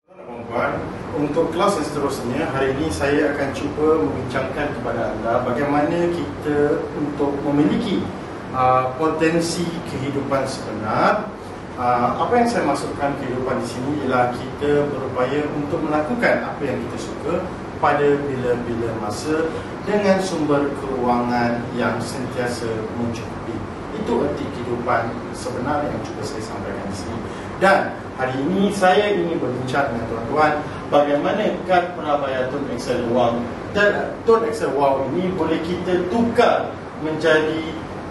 Puan, untuk kelas yang seterusnya, hari ini saya akan cuba membincangkan kepada anda bagaimana kita untuk memiliki potensi kehidupan sebenar. Apa yang saya maksudkan kehidupan di sini ialah kita berupaya untuk melakukan apa yang kita suka pada bila-bila masa dengan sumber kewangan yang sentiasa mencukupi. Itu erti kehidupan sebenar yang cuba saya sampaikan di sini. Dan hari ini saya ingin berbincang dengan tuan-tuan bagaimana kad prabayar Tun Excel Wow dan Tun Excel Wow ini boleh kita tukar menjadi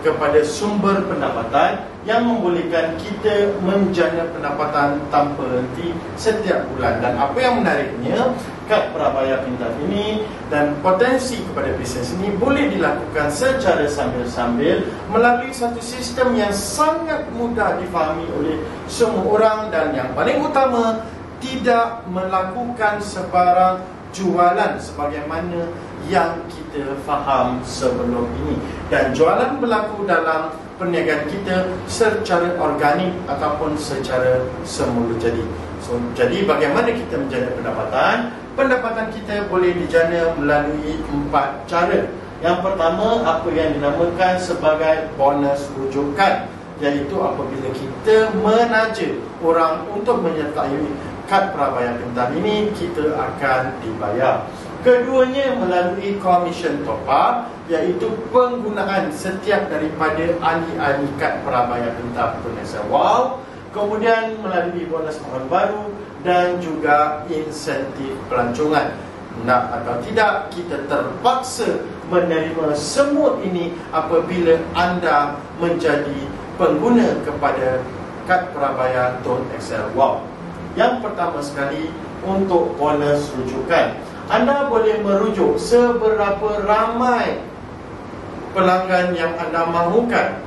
kepada sumber pendapatan yang membolehkan kita menjana pendapatan tanpa henti setiap bulan. Dan apa yang menariknya, kad prabayar pintar ini dan potensi kepada bisnes ini boleh dilakukan secara sambil-sambil melalui satu sistem yang sangat mudah difahami oleh semua orang, dan yang paling utama, tidak melakukan sebarang jualan sebagaimana yang kita faham sebelum ini. Dan jualan berlaku dalam perniagaan kita secara organik ataupun secara semula jadi. Jadi bagaimana kita menjana pendapatan? Pendapatan kita boleh dijana melalui 4 cara. Yang pertama, apa yang dinamakan sebagai bonus rujukan, iaitu apabila kita menaja orang untuk menyertai kad prabayar pintar ini, kita akan dibayar. Keduanya melalui commission top up, iaitu penggunaan setiap daripada ahli-ahli kad prabayar pintar Tun Excel Wow. Kemudian melalui bonus tahun baru dan juga insentif pelancongan. Nak atau tidak, kita terpaksa menerima semua ini apabila anda menjadi pengguna kepada kad prabayar Tun Excel Wow. Yang pertama sekali, untuk bonus rujukan, anda boleh merujuk seberapa ramai pelanggan yang anda mahukan.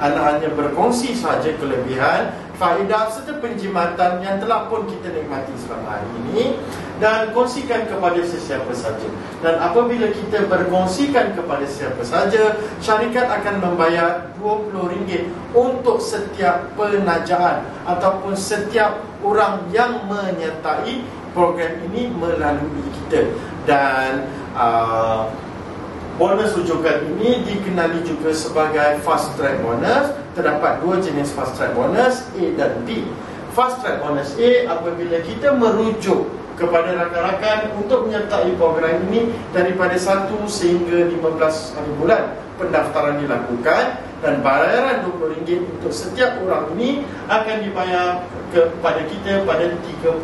Anda hanya berkongsi sahaja kelebihan, faedah serta penjimatan yang telah pun kita nikmati selama hari ini, dan kongsikan kepada sesiapa saja. Dan apabila kita berkongsikan kepada sesiapa saja, syarikat akan membayar RM20 untuk setiap penajaan ataupun setiap orang yang menyertai program ini melalui kita. Dan bonus rujukan ini dikenali juga sebagai fast track bonus. Terdapat 2 jenis fast track bonus, A dan B. Fast track bonus A, apabila kita merujuk kepada rakan-rakan untuk menyertai program ini daripada 1 sehingga 15 hari bulan, pendaftaran dilakukan dan bayaran RM20 untuk setiap orang ini akan dibayar kepada kita pada 31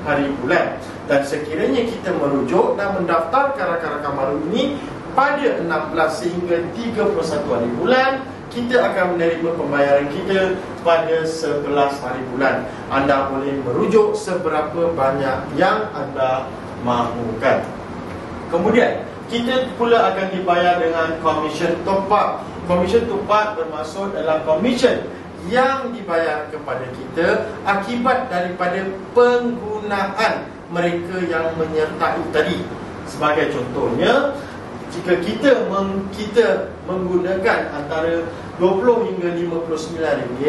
hari bulan. Dan sekiranya kita merujuk dan mendaftarkan rakan-rakan baru ini pada 16 sehingga 31 hari bulan, kita akan menerima pembayaran kita pada 11 hari bulan. Anda boleh merujuk seberapa banyak yang anda mahukan. Kemudian kita pula akan dibayar dengan commission top up. Commission top up bermaksud dalam commission yang dibayar kepada kita akibat daripada penggunaan mereka yang menyertai tadi. Sebagai contohnya, jika kita menggunakan antara 20 hingga RM59,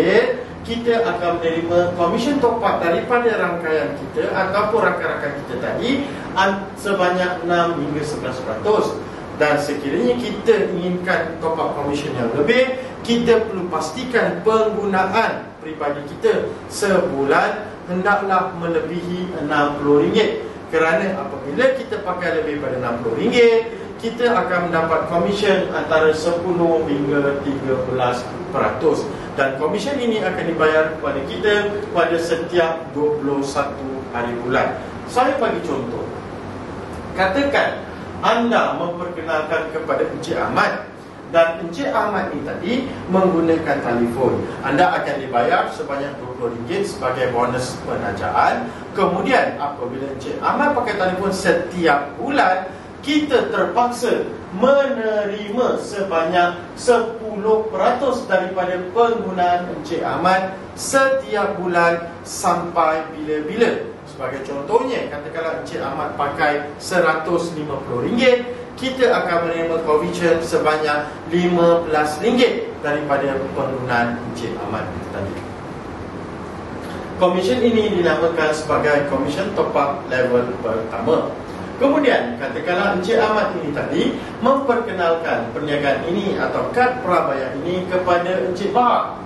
kita akan menerima commission top up daripada rangkaian kita ataupun rakan-rakan kita tadi sebanyak 6 hingga 11%. Dan sekiranya kita inginkan top up commission yang lebih, kita perlu pastikan penggunaan peribadi kita sebulan hendaklah melebihi RM60. Kerana apabila kita pakai lebih pada RM60, kita akan mendapat komisen antara 10 hingga 13%. Dan komisen ini akan dibayar kepada kita pada setiap 21 hari bulan. Saya bagi contoh. Katakan anda memperkenalkan kepada Encik Ahmad, dan Encik Ahmad ini tadi menggunakan telefon. Anda akan dibayar sebanyak RM20 sebagai bonus penajaan. Kemudian apabila Encik Ahmad pakai telefon setiap bulan, kita terpaksa menerima sebanyak 10% daripada penggunaan Encik Ahmad setiap bulan sampai bila-bila. Sebagai contohnya, katakanlah Encik Ahmad pakai RM150, kita akan menerima komisen sebanyak RM15 daripada penggunaan Encik Ahmad tadi. Komisen ini dinamakan sebagai komisen top up level pertama. Kemudian katakanlah Encik Ahmad ini tadi memperkenalkan perniagaan ini atau kad prabayar ini kepada Encik Bahar.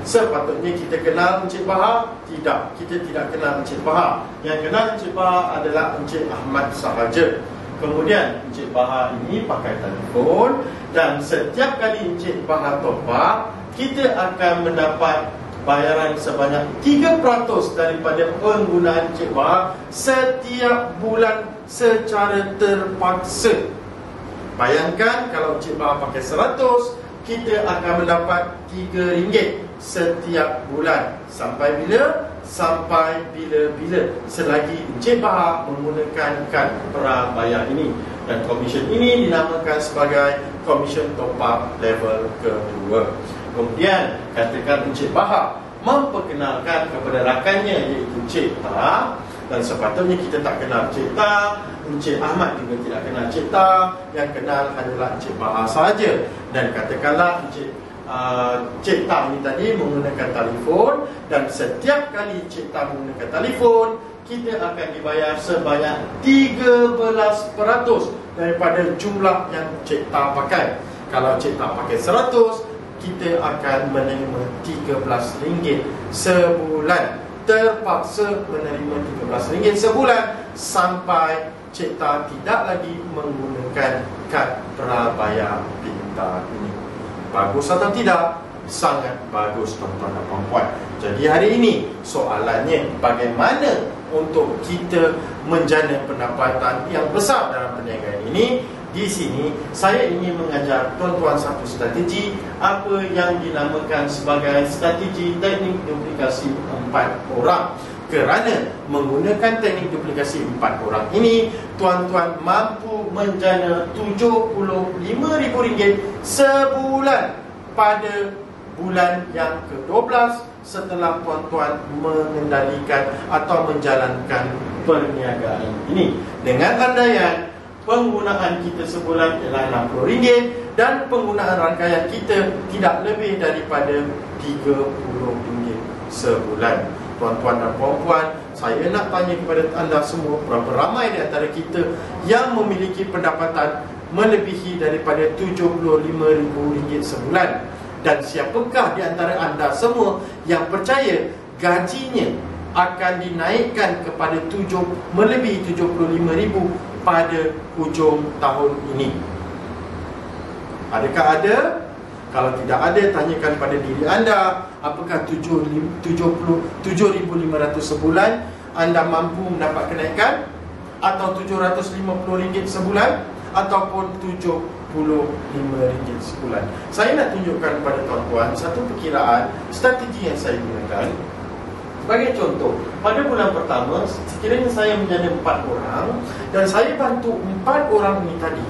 Sepatutnya kita kenal Encik Bahar? Tidak, kita tidak kenal Encik Bahar. Yang kenal Encik Bahar adalah Encik Ahmad sahaja. Kemudian Encik Bahar ini pakai telefon, dan setiap kali Encik Bahar top up, kita akan mendapat bayaran sebanyak 3% daripada penggunaan Encik Bahar setiap bulan secara terpaksa. Bayangkan kalau Encik Bahar pakai 100, kita akan mendapat RM3 setiap bulan. Sampai bila? Sampai bila-bila, selagi Encik Bahar menggunakan kad prabayar ini. Dan komisen ini dinamakan sebagai komisen top up level kedua. Kemudian katakan Encik Bahar memperkenalkan kepada rakannya, iaitu Cik Ta, dan sepatutnya kita tak kenal Cik Ta, Encik Ahmad juga tidak kenal Cik Ta, yang kenal hanyalah Encik Bahar sahaja. Dan katakanlah Cik Ta ini tadi menggunakan telefon, dan setiap kali Cik Ta menggunakan telefon, kita akan dibayar sebanyak 13% daripada jumlah yang Cik Ta pakai. Kalau Cik Ta pakai 100, kita akan menerima RM13 sebulan. Terpaksa menerima RM13 sebulan sampai Cik Ta tidak lagi menggunakan kad prabayar pintar ini. Bagus atau tidak? Sangat bagus, tuan-tuan dan puan-puan. Jadi hari ini soalannya, bagaimana untuk kita menjana pendapatan yang besar dalam perniagaan ini? Di sini saya ingin mengajar tuan-tuan satu strategi, apa yang dinamakan sebagai strategi teknik duplikasi 4 orang. Kerana menggunakan teknik duplikasi 4 orang ini, tuan-tuan mampu menjana RM75,000 sebulan pada bulan yang ke-12 setelah tuan-tuan mengendalikan atau menjalankan perniagaan ini. Dengan andaian penggunaan kita sebulan ialah RM60 dan penggunaan rangkaian kita tidak lebih daripada RM30 sebulan. Tuan-tuan dan puan-puan, saya nak tanya kepada anda semua, berapa ramai di antara kita yang memiliki pendapatan melebihi daripada RM75,000 sebulan? Dan siapakah di antara anda semua yang percaya gajinya akan dinaikkan kepada melebihi RM75,000 pada hujung tahun ini? Adakah ada? Kalau tidak ada, tanyakan pada diri anda, apakah RM7,500 sebulan anda mampu mendapat kenaikan? Atau RM750 sebulan? Ataupun RM75 sebulan? Saya nak tunjukkan kepada tuan-tuan satu perkiraan strategi yang saya gunakan. Sebagai contoh, pada bulan pertama, sekiranya saya menjana 4 orang, dan saya bantu 4 orang ini tadi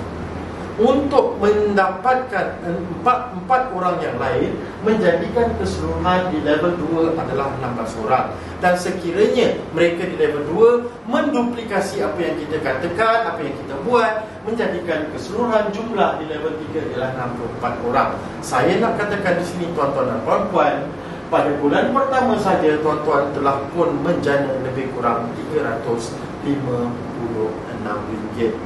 untuk mendapatkan 4 orang yang lain, menjadikan keseluruhan di level 2 adalah 16 orang. Dan sekiranya mereka di level 2 menduplikasi apa yang kita katakan, apa yang kita buat, menjadikan keseluruhan jumlah di level 3 ialah 64 orang. Saya nak katakan di sini, tuan-tuan dan puan-puan, pada bulan pertama saja tuan-tuan telah pun menjana lebih kurang RM356.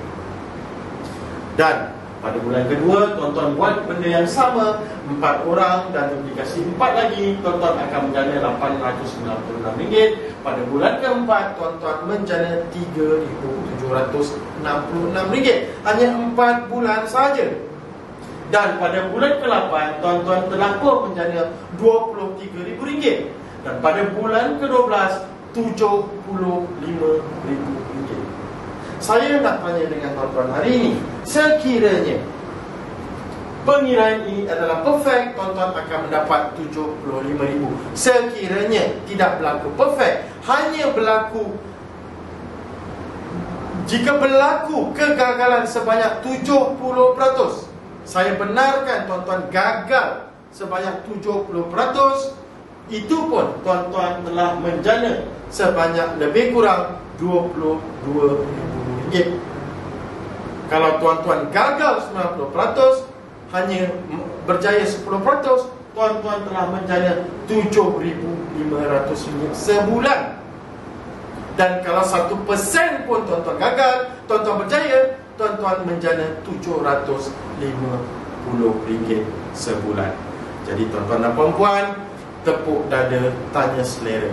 Dan pada bulan kedua, tuan-tuan buat benda yang sama, 4 orang dan duplikasi 4 lagi, tuan-tuan akan menjana RM896. Pada bulan keempat, tuan-tuan menjana RM3,766. Hanya 4 bulan saja. Dan pada bulan ke-8, tuan-tuan telah pun menjana RM23,000. Dan pada bulan ke-12, RM75,000. Saya nak tanya dengan tuan-tuan hari ini, sekiranya pengiraan ini adalah perfect, tuan-tuan akan mendapat RM75,000. Sekiranya tidak berlaku perfect, hanya berlaku, jika berlaku kegagalan sebanyak 70%, saya benarkan tuan-tuan gagal sebanyak 70%, itu pun tuan-tuan telah menjana sebanyak lebih kurang RM22,000. Kalau tuan-tuan gagal 90%, hanya berjaya 10%, tuan-tuan telah menjana RM7,500 sebulan. Dan kalau 1% pun tuan-tuan gagal, tuan-tuan berjaya, tuan-tuan menjana RM750 sebulan. Jadi tuan-tuan dan puan-puan, tepuk dada, tanya selera.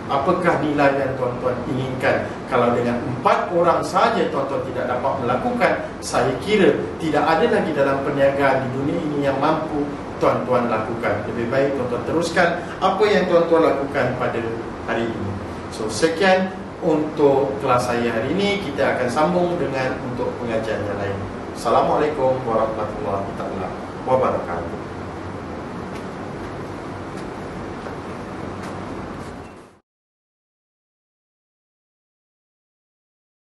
Apakah nilai yang tuan-tuan inginkan? Kalau dengan 4 orang saja tuan-tuan tidak dapat melakukan, saya kira tidak ada lagi dalam perniagaan di dunia ini yang mampu tuan-tuan lakukan. Lebih baik tuan-tuan teruskan apa yang tuan-tuan lakukan pada hari ini. So, sekian untuk kelas saya hari ini. Kita akan sambung dengan untuk pengajian yang lain. Assalamualaikum warahmatullahi wabarakatuh.